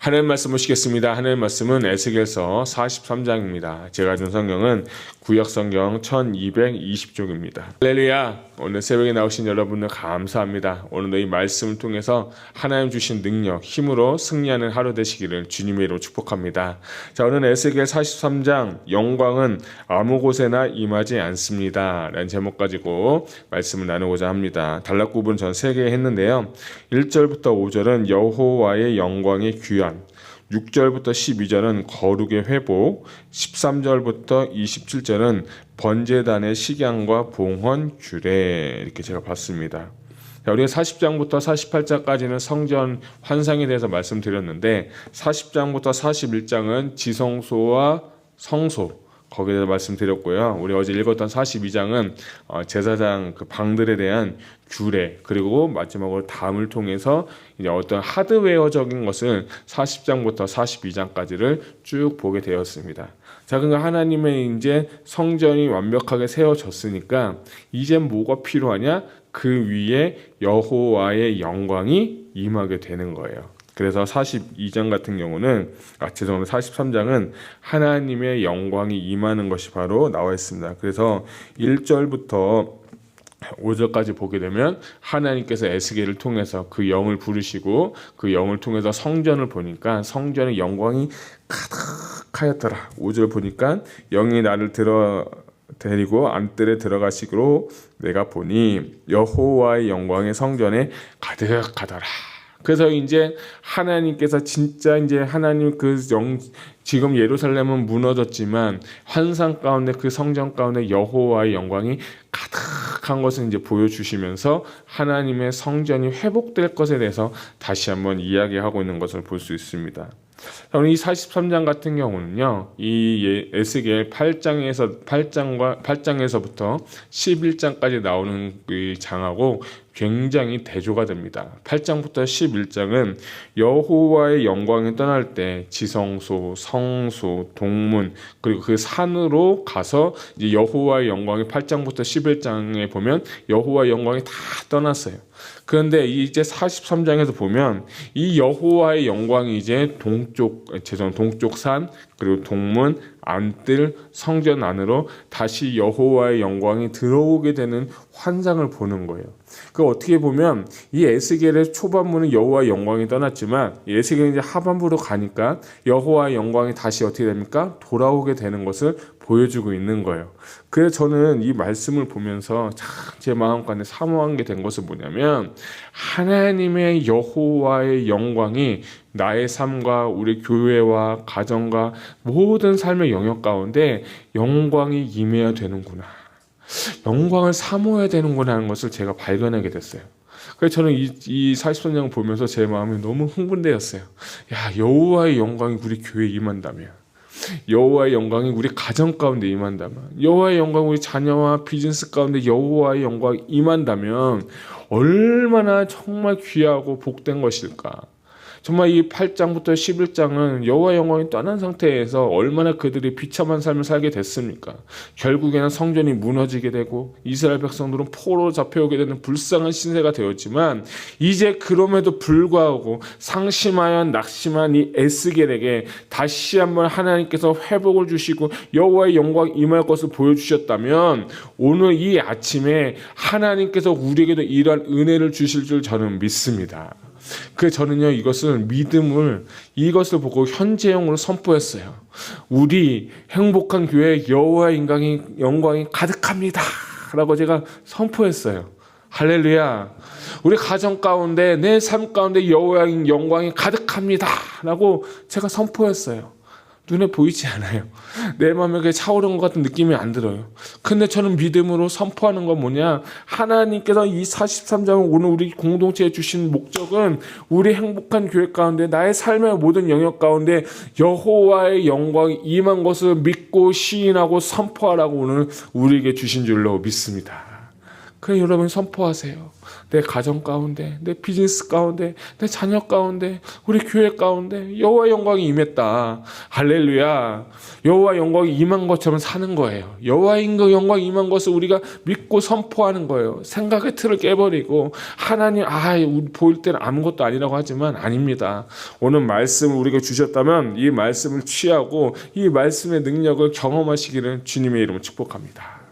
하나님 말씀 보시겠습니다. 하나님 말씀은 에스겔서 43장입니다. 제가 준 성경은 구약 성경 1220쪽입니다. 할렐루야! 오늘 새벽에 나오신 여러분들 감사합니다. 오늘도 이 말씀을 통해서 하나님 주신 능력, 힘으로 승리하는 하루 되시기를 주님의 이름으로 축복합니다. 자, 오늘 에스겔 43장 영광은 아무 곳에나 임하지 않습니다. 라는 제목 가지고 말씀을 나누고자 합니다. 단락구분 전 3개 했는데요. 1절부터 5절은 여호와의 영광이 귀한, 6절부터 12절은 거룩의 회복, 13절부터 27절은 번제단의 식양과 봉헌 규례, 이렇게 제가 봤습니다. 자, 우리가 40장부터 48장까지는 성전 환상에 대해서 말씀드렸는데 40장부터 41장은 지성소와 성소, 거기에 대해서 말씀드렸고요. 우리 어제 읽었던 42장은 제사장 그 방들에 대한 규례, 그리고 마지막으로 담을 통해서 이제 어떤 하드웨어적인 것을 40장부터 42장까지를 쭉 보게 되었습니다. 자, 그러니까 하나님의 이제 성전이 완벽하게 세워졌으니까 이제 뭐가 필요하냐? 그 위에 여호와의 영광이 임하게 되는 거예요. 그래서 42장 같은 경우는, 43장은 하나님의 영광이 임하는 것이 바로 나와 있습니다. 그래서 1절부터 5절까지 보게 되면 하나님께서 에스겔을 통해서 그 영을 부르시고 그 영을 통해서 성전을 보니까 성전의 영광이 가득하였더라. 5절 보니까 영이 나를 데리고 안뜰에 들어가시기로 내가 보니 여호와의 영광의 성전에 가득하더라. 그래서 이제 하나님께서 진짜 이제 하나님 지금 예루살렘은 무너졌지만 환상 가운데 그 성전 가운데 여호와의 영광이 가득한 것을 이제 보여주시면서 하나님의 성전이 회복될 것에 대해서 다시 한번 이야기하고 있는 것을 볼 수 있습니다. 이 43장 같은 경우는요, 이 에스겔 8장에서부터 11장까지 나오는 이 장하고 굉장히 대조가 됩니다. 8장부터 11장은 여호와의 영광이 떠날 때 지성소, 성소, 동문, 그리고 그 산으로 가서 이제 여호와의 영광이 8장부터 11장에 보면 여호와의 영광이 다 떠났어요. 그런데 이제 43장에서 보면 이 여호와의 영광이 이제 동쪽 산, 그리고 동문, 안뜰, 성전 안으로 다시 여호와의 영광이 들어오게 되는 환상을 보는 거예요. 그 어떻게 보면 이 에스겔의 초반부는 여호와의 영광이 떠났지만 에스겔이 이제 하반부로 가니까 여호와의 영광이 다시 어떻게 됩니까? 돌아오게 되는 것을 보여주고 있는 거예요. 그래서 저는 이 말씀을 보면서 참 제 마음 가운데 사모한 게 된 것은 뭐냐면, 하나님의 여호와의 영광이 나의 삶과 우리 교회와 가정과 모든 삶의 영역 가운데 영광이 임해야 되는구나, 영광을 사모해야 되는구나 하는 것을 제가 발견하게 됐어요. 그래서 저는 이 43장을 보면서 제 마음이 너무 흥분되었어요. 야, 여호와의 영광이 우리 교회에 임한다면, 여호와의 영광이 우리 가정 가운데 임한다면, 여호와의 영광이 우리 자녀와 비즈니스 가운데 여호와의 영광이 임한다면 얼마나 정말 귀하고 복된 것일까. 정말 이 8장부터 11장은 여호와의 영광이 떠난 상태에서 얼마나 그들이 비참한 삶을 살게 됐습니까? 결국에는 성전이 무너지게 되고 이스라엘 백성들은 포로로 잡혀오게 되는 불쌍한 신세가 되었지만, 이제 그럼에도 불구하고 상심하여 낙심한 이 에스겔에게 다시 한번 하나님께서 회복을 주시고 여호와의 영광이 임할 것을 보여주셨다면, 오늘 이 아침에 하나님께서 우리에게도 이러한 은혜를 주실 줄 저는 믿습니다. 저는요, 이것을 보고 현재형으로 선포했어요. 우리 행복한 교회 여호와의 영광이 가득합니다 라고 제가 선포했어요. 할렐루야. 우리 가정 가운데, 내 삶 가운데 여호와의 영광이 가득합니다 라고 제가 선포했어요. 눈에 보이지 않아요. 내 마음에 차오르는 것 같은 느낌이 안 들어요. 근데 저는 믿음으로 선포하는 건 뭐냐, 하나님께서 이 43장을 오늘 우리 공동체에 주신 목적은 우리 행복한 교회 가운데, 나의 삶의 모든 영역 가운데 여호와의 영광이 임한 것을 믿고 시인하고 선포하라고 오늘 우리에게 주신 줄로 믿습니다. 그래 여러분 선포하세요. 내 가정 가운데, 내 비즈니스 가운데, 내 자녀 가운데, 우리 교회 가운데 여호와 영광이 임했다. 할렐루야. 여호와 영광이 임한 것처럼 사는 거예요. 여호와 영광이 임한 것을 우리가 믿고 선포하는 거예요. 생각의 틀을 깨버리고 하나님 우리 보일 때는 아무것도 아니라고 하지만 아닙니다. 오늘 말씀을 우리가 주셨다면 이 말씀을 취하고 이 말씀의 능력을 경험하시기를 주님의 이름으로 축복합니다.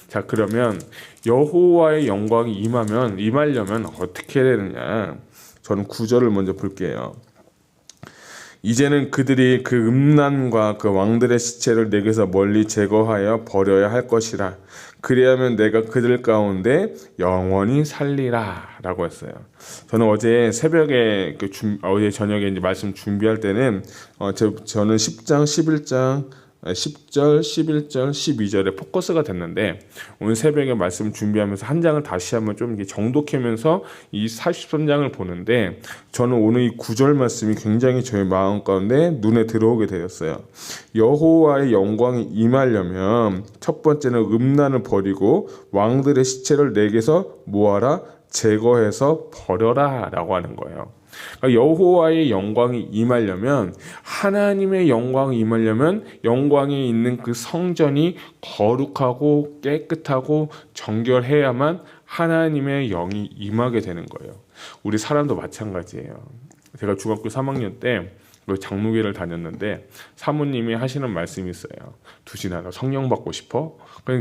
자, 그러면 여호와의 영광이 임하려면 어떻게 해야 되느냐? 저는 9절을 먼저 볼게요. 이제는 그들이 그 음란과 그 왕들의 시체를 내게서 멀리 제거하여 버려야 할 것이라. 그리하면 내가 그들 가운데 영원히 살리라 라고 했어요. 저는 어제 새벽에 어제 저녁에 이제 말씀 준비할 때는 저는 10장 11장 10절, 11절, 12절에 포커스가 됐는데 오늘 새벽에 말씀 준비하면서 한 장을 다시 한번 좀 정독하면서 이 43장을 보는데 저는 오늘 이 9절 말씀이 굉장히 저의 마음 가운데 눈에 들어오게 되었어요. 여호와의 영광이 임하려면 첫 번째는 음란을 버리고 왕들의 시체를 내게서 모아라, 제거해서 버려라 라고 하는 거예요. 그러니까 여호와의 영광이 임하려면, 하나님의 영광이 임하려면 영광이 있는 그 성전이 거룩하고 깨끗하고 정결해야만 하나님의 영이 임하게 되는 거예요. 우리 사람도 마찬가지예요. 제가 중학교 3학년 때 장로교를 다녔는데 사모님이 하시는 말씀이 있어요. 두진아, 너 성령 받고 싶어?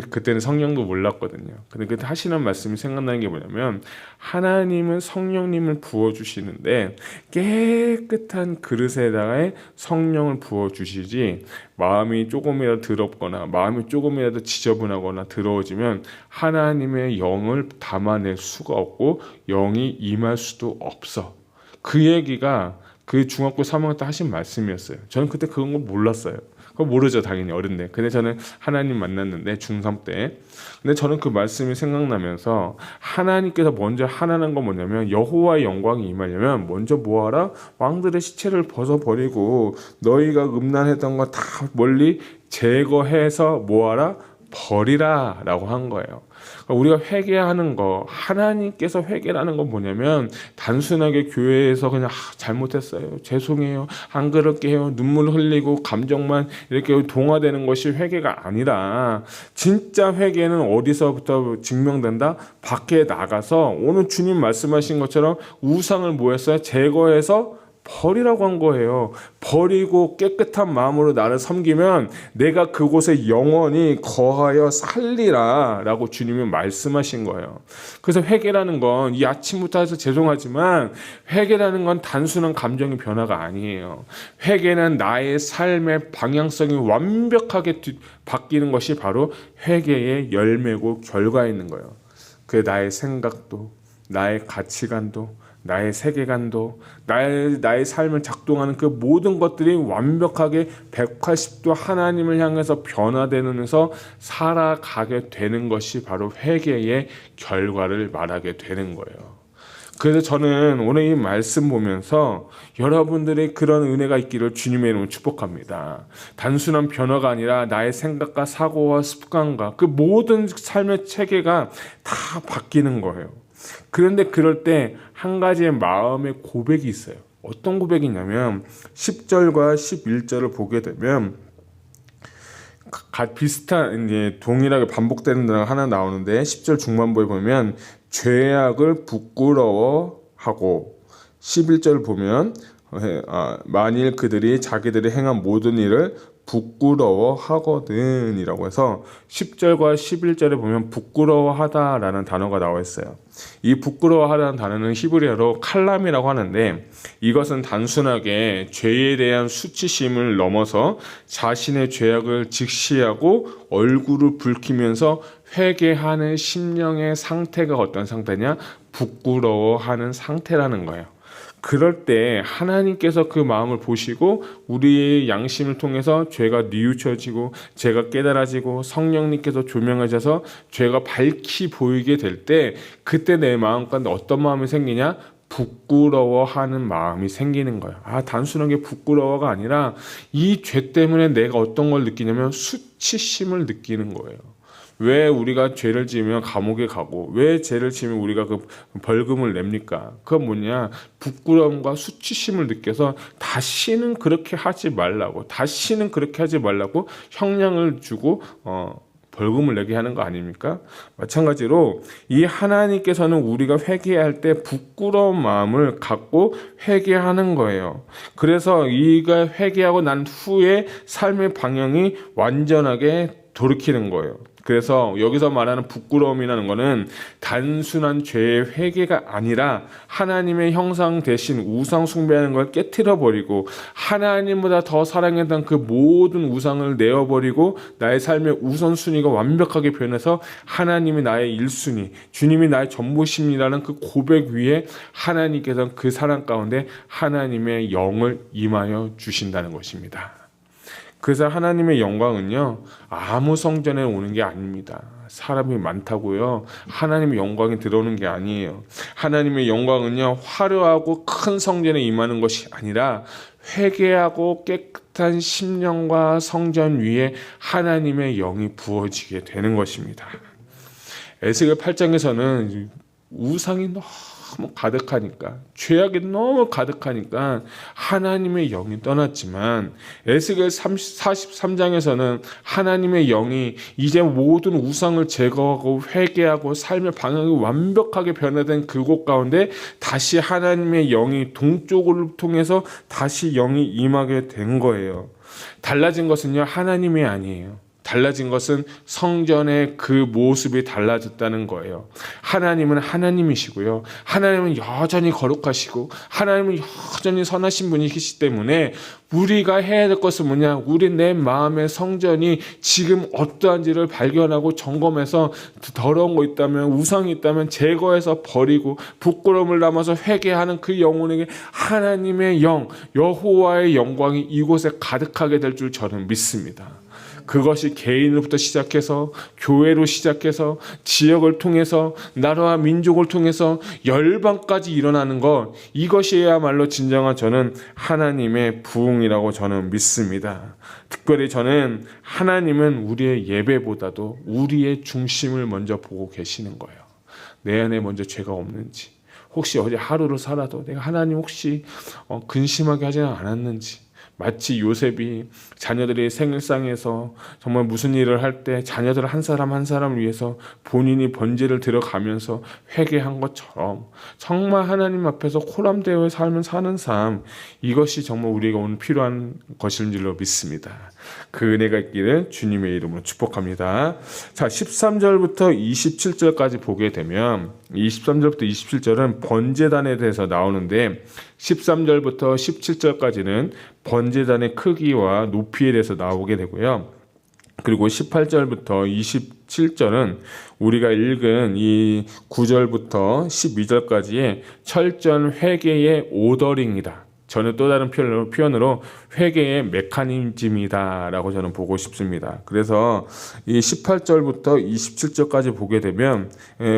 그때는 성령도 몰랐거든요. 근데 그때 하시는 말씀이 생각나는 게 뭐냐면, 하나님은 성령님을 부어주시는데 깨끗한 그릇에다가 성령을 부어주시지, 마음이 조금이라도 더럽거나 마음이 조금이라도 지저분하거나 더러워지면 하나님의 영을 담아낼 수가 없고 영이 임할 수도 없어. 그 얘기가 그 중학교 3학년 때 하신 말씀이었어요. 저는 그때 그런 거 몰랐어요. 그거 모르죠, 당연히 어른데. 근데 저는 하나님 만났는데 중3 때. 근데 저는 그 말씀이 생각나면서 하나님께서 먼저 하라는 건 뭐냐면, 여호와의 영광이 임하려면 먼저 뭐하라? 왕들의 시체를 벗어버리고 너희가 음란했던 거 다 멀리 제거해서 뭐하라? 버리라 라고 한 거예요. 우리가 회개하는 거, 하나님께서 회개라는 건 뭐냐면 단순하게 교회에서 그냥 잘못했어요, 죄송해요, 안 그럴게요, 눈물 흘리고 감정만 이렇게 동화되는 것이 회개가 아니라, 진짜 회개는 어디서부터 증명된다? 밖에 나가서 오늘 주님 말씀하신 것처럼 우상을 뭐했어요? 제거해서 버리라고 한 거예요. 버리고 깨끗한 마음으로 나를 섬기면 내가 그곳에 영원히 거하여 살리라 라고 주님이 말씀하신 거예요. 그래서 회개라는 건, 이 아침부터 해서 죄송하지만 회개라는 건 단순한 감정의 변화가 아니에요. 회개는 나의 삶의 방향성이 완벽하게 바뀌는 것이 바로 회개의 열매고 결과에 있는 거예요. 그게 나의 생각도, 나의 가치관도, 나의 세계관도, 나의 삶을 작동하는 그 모든 것들이 완벽하게 180도 하나님을 향해서 변화되면서 살아가게 되는 것이 바로 회개의 결과를 말하게 되는 거예요. 그래서 저는 오늘 이 말씀 보면서 여러분들이 그런 은혜가 있기를 주님의 이름으로 축복합니다. 단순한 변화가 아니라 나의 생각과 사고와 습관과 그 모든 삶의 체계가 다 바뀌는 거예요. 그런데 그럴 때 한 가지의 마음의 고백이 있어요. 어떤 고백이냐면 10절과 11절을 보게 되면 비슷한, 이제 동일하게 반복되는 단어가 하나 나오는데 10절 중반부에 보면 죄악을 부끄러워하고, 11절 보면 만일 그들이 자기들이 행한 모든 일을 부끄러워하거든 이라고 해서 10절과 11절에 보면 부끄러워하다라는 단어가 나와 있어요. 이 부끄러워하다는 단어는 히브리어로 칼람이라고 하는데, 이것은 단순하게 죄에 대한 수치심을 넘어서 자신의 죄악을 직시하고 얼굴을 붉히면서 회개하는 심령의 상태가 어떤 상태냐? 부끄러워하는 상태라는 거예요. 그럴 때 하나님께서 그 마음을 보시고 우리의 양심을 통해서 죄가 뉘우쳐지고 죄가 깨달아지고 성령님께서 조명하셔서 죄가 밝히 보이게 될 때, 그때 내 마음 가운데 어떤 마음이 생기냐? 부끄러워하는 마음이 생기는 거예요. 단순하게 부끄러워가 아니라 이 죄 때문에 내가 어떤 걸 느끼냐면 수치심을 느끼는 거예요. 왜 우리가 죄를 지으면 감옥에 가고 왜 죄를 지으면 우리가 그 벌금을 냅니까? 그건 뭐냐? 부끄러움과 수치심을 느껴서 다시는 그렇게 하지 말라고, 다시는 그렇게 하지 말라고 형량을 주고 벌금을 내게 하는 거 아닙니까? 마찬가지로 이 하나님께서는 우리가 회개할 때 부끄러운 마음을 갖고 회개하는 거예요. 그래서 이가 회개하고 난 후에 삶의 방향이 완전하게 돌이키는 거예요. 그래서 여기서 말하는 부끄러움이라는 것은 단순한 죄의 회개가 아니라 하나님의 형상 대신 우상 숭배하는 걸 깨트려 버리고 하나님보다 더 사랑했던 그 모든 우상을 내어버리고 나의 삶의 우선순위가 완벽하게 변해서 하나님이 나의 1순위, 주님이 나의 전부심이라는 그 고백 위에 하나님께서는 그 사랑 가운데 하나님의 영을 임하여 주신다는 것입니다. 그래서 하나님의 영광은요, 아무 성전에 오는 게 아닙니다. 사람이 많다고요 하나님의 영광이 들어오는 게 아니에요. 하나님의 영광은요, 화려하고 큰 성전에 임하는 것이 아니라 회개하고 깨끗한 심령과 성전 위에 하나님의 영이 부어지게 되는 것입니다. 에스겔 8장에서는 우상이 너무 가득하니까, 죄악이 너무 가득하니까 하나님의 영이 떠났지만 에스겔 43장에서는 하나님의 영이 이제 모든 우상을 제거하고 회개하고 삶의 방향이 완벽하게 변화된 그곳 가운데 다시 하나님의 영이 동쪽을 통해서 다시 영이 임하게 된 거예요. 달라진 것은요, 하나님이 아니에요. 달라진 것은 성전의 그 모습이 달라졌다는 거예요. 하나님은 하나님이시고요. 하나님은 여전히 거룩하시고 하나님은 여전히 선하신 분이시기 때문에 우리가 해야 될 것은 뭐냐? 우리 내 마음의 성전이 지금 어떠한지를 발견하고 점검해서 더러운 거 있다면, 우상이 있다면 제거해서 버리고 부끄러움을 담아서 회개하는 그 영혼에게 하나님의 영, 여호와의 영광이 이곳에 가득하게 될 줄 저는 믿습니다. 그것이 개인으로부터 시작해서 교회로 시작해서 지역을 통해서 나라와 민족을 통해서 열방까지 일어나는 것, 이것이야말로 진정한 저는 하나님의 부흥이라고 저는 믿습니다. 특별히 저는 하나님은 우리의 예배보다도 우리의 중심을 먼저 보고 계시는 거예요. 내 안에 먼저 죄가 없는지, 혹시 어제 하루를 살아도 내가 하나님 혹시 근심하게 하지는 않았는지, 마치 요셉이 자녀들이 생일상에서 정말 무슨 일을 할 때 자녀들 한 사람 한 사람을 위해서 본인이 번제를 들어가면서 회개한 것처럼 정말 하나님 앞에서 코람되어 삶을 사는 삶, 이것이 정말 우리가 오늘 필요한 것인 줄로 믿습니다. 그 은혜가 있기를 주님의 이름으로 축복합니다. 자, 13절부터 27절까지 보게 되면 23절부터 27절은 번제단에 대해서 나오는데 13절부터 17절까지는 번제단의 크기와 높이에 대해서 나오게 되고요. 그리고 18절부터 27절은 우리가 읽은 이 9절부터 12절까지의 철저한 회개의 오더링이다. 저는 또 다른 표현으로 회개의 메커니즘이다 라고 저는 보고 싶습니다. 그래서 이 18절부터 27절까지 보게 되면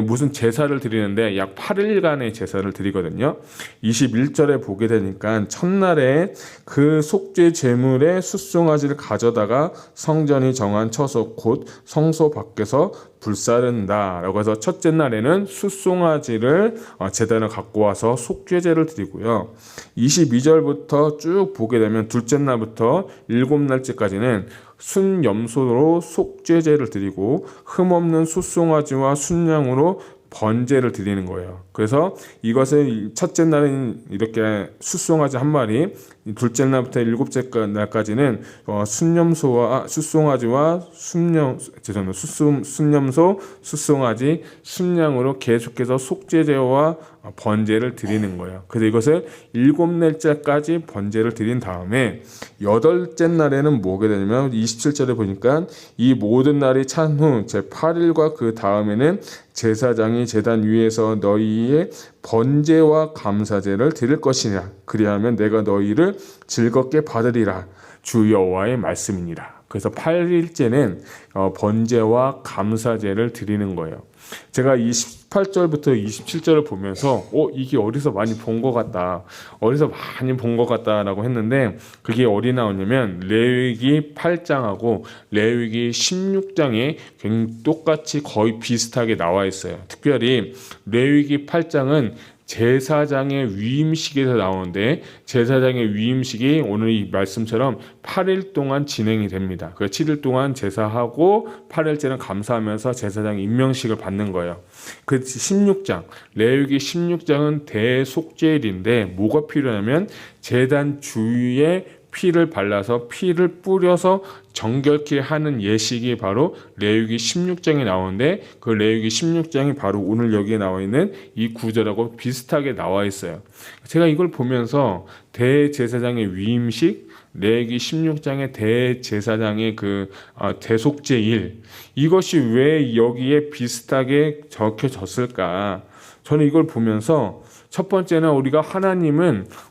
무슨 제사를 드리는데 약 8일간의 제사를 드리거든요. 21절에 보게 되니까 첫날에 그 속죄 제물의 숫송아지를 가져다가 성전이 정한 처소 곧 성소 밖에서 불사른다 라고 해서 첫째 날에는 숫송아지를 제단을 갖고 와서 속죄제를 드리고요. 22절부터 쭉 보게 되면 둘째 날부터 7날째까지는 순염소로 속죄제를 드리고 흠없는 숫송아지와 순양으로 번제를 드리는 거예요. 그래서 이것을 첫째 날은 이렇게 숫송아지 한 마리, 둘째 날부터 7째 날까지는 순염소와 숫송아지와 순염소, 숫송아지, 순양으로 계속해서 속죄제와 번제를 드리는 거예요. 그래서 이것을 7날째까지 번제를 드린 다음에 8째 날에는 뭐게 되냐면 27절에 보니까 이 모든 날이 찬 후 제8일과 그 다음에는 제사장이 제단 위에서 너희의 번제와 감사제를 드릴 것이냐. 그리하면 내가 너희를 즐겁게 받으리라. 주 여호와의 말씀이니라. 그래서 8일째는 번제와 감사제를 드리는 거예요. 제가 이 18절부터 27절을 보면서 이게 어디서 많이 본 것 같다. 어디서 많이 본 것 같다라고 했는데 그게 어디 나오냐면 레위기 8장하고 레위기 16장에 똑같이 거의 비슷하게 나와 있어요. 특별히 레위기 8장은 제사장의 위임식에서 나오는데 제사장의 위임식이 오늘 이 말씀처럼 8일 동안 진행이 됩니다. 그 7일 동안 제사하고 8일째는 감사하면서 제사장 임명식을 받는 거예요. 그 16장, 레위기 16장은 대속죄일인데 뭐가 필요하냐면 제단 주위에 피를 발라서 피를 뿌려서 정결케 하는 예식이 바로 레위기 16장에 나오는데 그 레위기 16장이 바로 오늘 여기에 나와 있는 이 구절하고 비슷하게 나와 있어요. 제가 이걸 보면서 대제사장의 위임식, 레위기 16장의 대제사장의 대속죄일, 이것이 왜 여기에 비슷하게 적혀졌을까? 저는 이걸 보면서 첫 번째는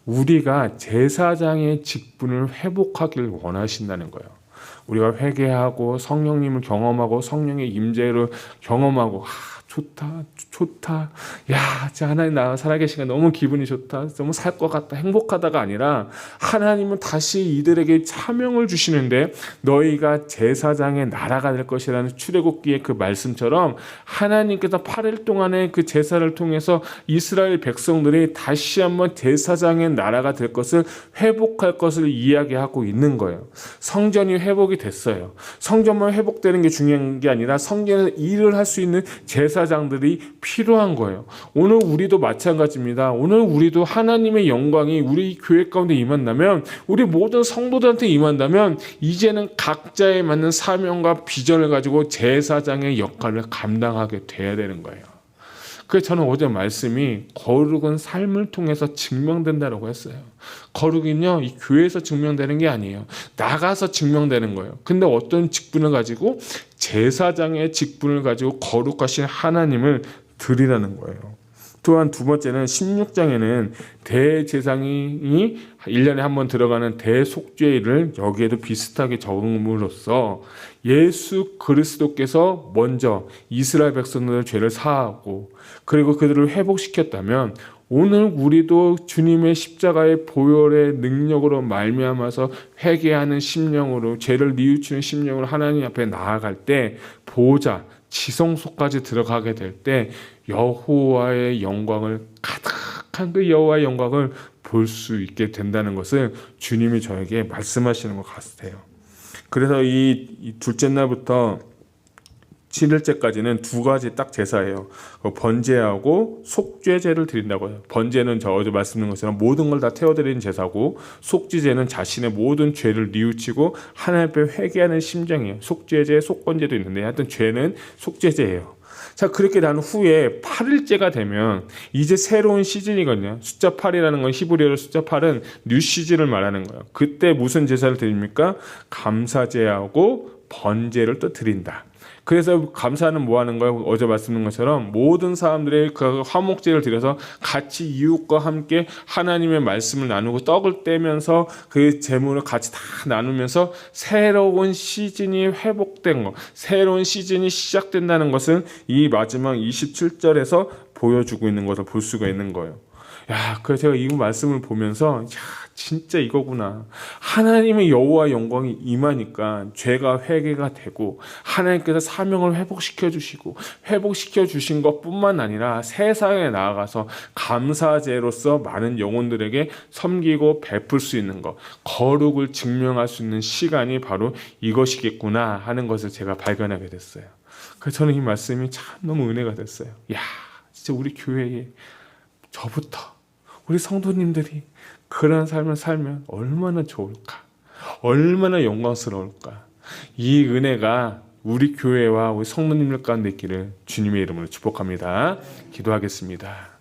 우리가 제사장의 직분을 회복하길 원하신다는 거예요. 우리가 회개하고 성령님을 경험하고 성령의 임재를 경험하고 좋다. 야, 진짜 하나님 나 살아계시니까 너무 기분이 좋다. 너무 살 것 같다. 행복하다가 아니라 하나님은 다시 이들에게 사명을 주시는데 너희가 제사장의 나라가 될 것이라는 출애굽기의 그 말씀처럼 하나님께서 8일 동안의 그 제사를 통해서 이스라엘 백성들이 다시 한번 제사장의 나라가 될 것을 회복할 것을 이야기하고 있는 거예요. 성전이 회복이 됐어요. 성전만 회복되는 게 중요한 게 아니라 성전에서 일을 할 수 있는 제사장들이 필요한 거예요. 오늘 우리도 마찬가지입니다. 오늘 우리도 하나님의 영광이 우리 교회 가운데 임한다면, 우리 모든 성도들한테 임한다면 이제는 각자에 맞는 사명과 비전을 가지고 제사장의 역할을 감당하게 돼야 되는 거예요. 그래서 저는 어제 말씀이 거룩은 삶을 통해서 증명된다고 했어요. 거룩은요, 이 교회에서 증명되는 게 아니에요. 나가서 증명되는 거예요. 근데 어떤 직분을 가지고, 제사장의 직분을 가지고 거룩하신 하나님을 드리라는 거예요. 또한 두 번째는 16장에는 대제사장이 1년에 한 번 들어가는 대속죄일을 여기에도 비슷하게 적음으로써 예수 그리스도께서 먼저 이스라엘 백성들의 죄를 사하고 그리고 그들을 회복시켰다면 오늘 우리도 주님의 십자가의 보혈의 능력으로 말미암아서 회개하는 심령으로 죄를 뉘우치는 심령으로 하나님 앞에 나아갈 때 보호자 지성소까지 들어가게 될 때 여호와의 영광을 가득한 그 여호와의 영광을 볼 수 있게 된다는 것을 주님이 저에게 말씀하시는 것 같아요. 그래서 이 둘째 날부터 7일째까지는 두 가지 딱 제사예요. 번제하고 속죄제를 드린다고 해요. 번제는 저 어제 말씀드린 것처럼 모든 걸 다 태워드리는 제사고, 속죄제는 자신의 모든 죄를 뉘우치고 하나님 앞에 회개하는 심정이에요. 속죄제, 속건제도 있는데 하여튼 죄는 속죄제예요. 자, 그렇게 난 후에 8일째가 되면 이제 새로운 시즌이거든요. 숫자 8이라는 건 히브리어로 숫자 8은 뉴 시즌을 말하는 거예요. 그때 무슨 제사를 드립니까? 감사제하고 번제를 또 드린다. 그래서 감사는 뭐 하는 거예요? 어제 말씀드린 것처럼 모든 사람들의 그 화목제를 드려서 같이 이웃과 함께 하나님의 말씀을 나누고 떡을 떼면서 그 재물을 같이 다 나누면서 새로운 시즌이 회복된 거, 새로운 시즌이 시작된다는 것은 이 마지막 27절에서 보여주고 있는 것을 볼 수가 있는 거예요. 야, 그래서 제가 이 말씀을 보면서 진짜 이거구나. 하나님의 여호와 영광이 임하니까 죄가 회개가 되고 하나님께서 사명을 회복시켜 주시고 회복시켜 주신 것뿐만 아니라 세상에 나아가서 감사제로서 많은 영혼들에게 섬기고 베풀 수 있는 것, 거룩을 증명할 수 있는 시간이 바로 이것이겠구나 하는 것을 제가 발견하게 됐어요. 그래서 저는 이 말씀이 참 너무 은혜가 됐어요. 야, 진짜 우리 교회에 저부터 우리 성도님들이 그런 삶을 살면 얼마나 좋을까? 얼마나 영광스러울까? 이 은혜가 우리 교회와 우리 성도님들 가운데 있기를 주님의 이름으로 축복합니다. 기도하겠습니다.